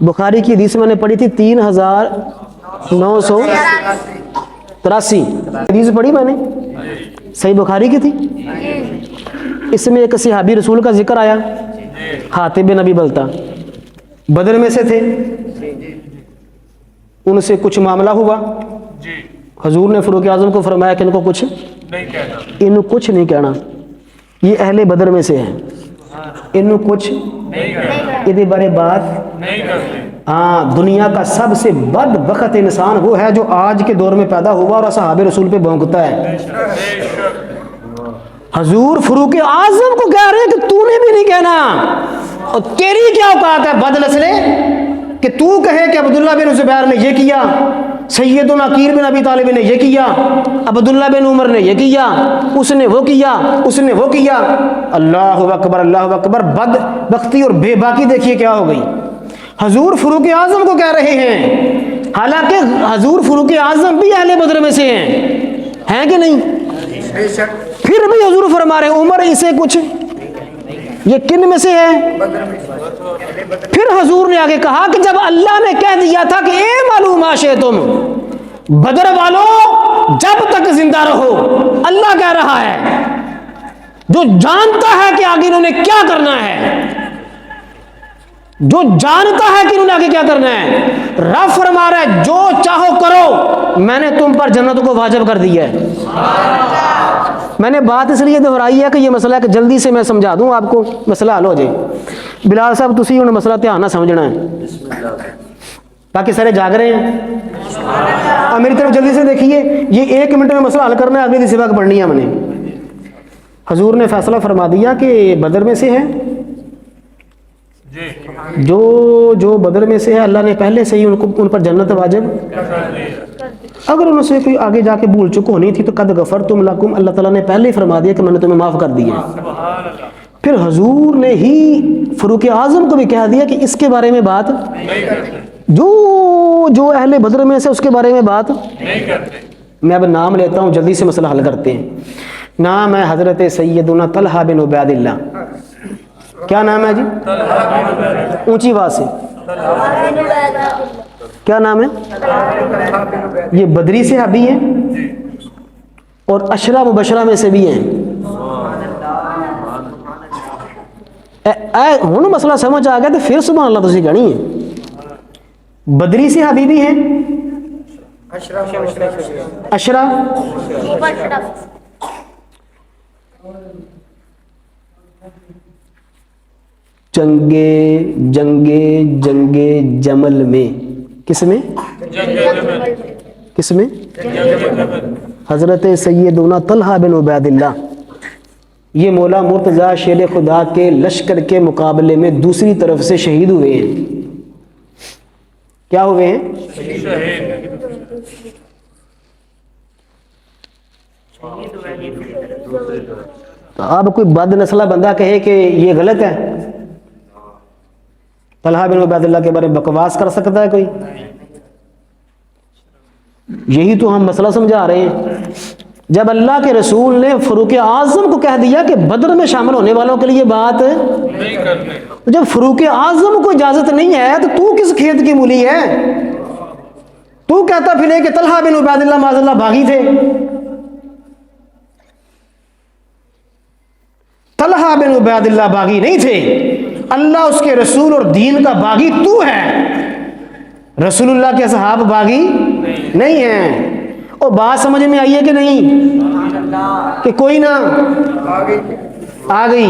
बुखारी की हदीस मैंने पढ़ी थी 3983 हदीस पढ़ी मैंने, सही बुखारी की थी। इसमें एक सहाबी रसूल का जिक्र आया, हातिब बिन अबी बलता, बदर में से थे, उनसे कुछ मामला हुआ, हजूर ने फारूक आजम को फरमाया कि इनको कुछ नहीं कहना, ये अहले बदर में से हैं, इनको कुछ इधर बारे बात नहीं करते। हाँ, दुनिया का सबसे बदबख्त इंसान वो है जो आज के दौर में पैदा हुआ और सहाबे रसूल पे भौंकता है। हजूर फारूक आजम को कह रहे हैं कि तूने भी नहीं कहना, और तेरी क्या औकात है बदनस्ले कि तू कहे कि अब्दुल्ला बिन जुबैर ने ये किया, सैयदुना अकील बिन अबी तालिब ने ये किया, अब्दुल्ला बिन उमर ने ये किया, उसने वो किया, उसने वो किया। अल्लाहु अकबर, अल्लाहु अकबर। बदबख्ती और बेबाकी देखिए क्या हो गई। हजूर फारूक आजम को कह रहे हैं, हालांकि हजूर फारूक आजम भी अहले बदर में से हैं कि नहीं, फिर भी हजूर फरमा रहे उमर इसे कुछ, ये किन में से है। फिर हजूर ने आगे कहा कि जब अल्लाह ने कह दिया था कि ए मालूम आशे तुम बदर वालों जब तक जिंदा रहो, अल्लाह कह रहा है जो जानता है कि आगे इन्होंने क्या करना है, जो जानता है कि इन्होंने आगे क्या करना है, रब फरमा रहा है जो चाहो करो, मैंने तुम पर जन्नत को वाजिब कर दिया है। मैंने बात इसलिए दोहराई है कि ये मसला है कि जल्दी से मैं समझा दूं आपको, मसला हल हो जाए। बिलाल साहब तुसी हुण मसला ध्यान ना समझना है, बाकी सारे जाग रहे हैं। अब मेरी तरफ जल्दी से देखिए, ये 1 मिनट में मसला हल करना है, अगली दी सिबक पढ़नी है मैंने। हजूर ने फैसला फरमा दिया कि बदर में से है, जो बदर में से है अल्लाह ने पहले से ही उन पर जन्नत वाजिब, अगर उनसे कोई आगे जाके भूल चुक होनी थी तो कद गफर तुम लकुम, अल्लाह ताला ने पहले ही फरमा दिया कि मैंने तुम्हें माफ़ कर दिया। फिर हजूर ने ही फारूक आजम को भी कह दिया कि इसके बारे में बात नहीं करते, जो अहले बदर में से उसके बारे में बात नहीं करते। मैं अब नाम लेता हूँ, जल्दी से मसला हल करते हैं। नाम है हजरत सैयदुना तलहा बिन उबैदिल्लाह। क्या नाम है जी? ऊंची आवाज से क्या नाम है? ये बदरी से सहाबी हैं और अशरा मुबशरा में से भी हैं। हुण मसला समझ आ गया तो फिर सुभान अल्लाह तुसी कहनी है। बदरी से सहाबी भी हैं, अशरा जंगे जमल में, किसमें? किसमें? हजरत सैयदुना तलहा बिन उबैदिल्लाह, ये मौला मुर्तज़ा शेर खुदा के लश्कर के मुकाबले में दूसरी तरफ से शहीद हुए हैं। क्या हुए हैं? तो अब कोई बदनस्ला बंदा कहे कि ये गलत है, तलहा बिन उबैदिल्लाह के बारे में बकवास कर सकता है कोई? यही तो हम मसला समझा रहे हैं। जब अल्लाह के रसूल ने फारूक आजम को कह दिया कि बदर में शामिल होने वालों के लिए बात नहीं करते, तो जब फारूक आजम को इजाजत नहीं है तो तू किस खेत की मूली है? तू कहता फिर कि तलहा बिन उबैदिल्लाह माज़अल्लाह बागी थे। तलहा बिन उबैदिल्लाह बागी नहीं थे, अल्लाह उसके रसूल और दीन का बागी तू है। रसूलुल्लाह के सहाब बागी नहीं हैं। और बात समझ में आई है कि नहीं? कि कोई ना आ गई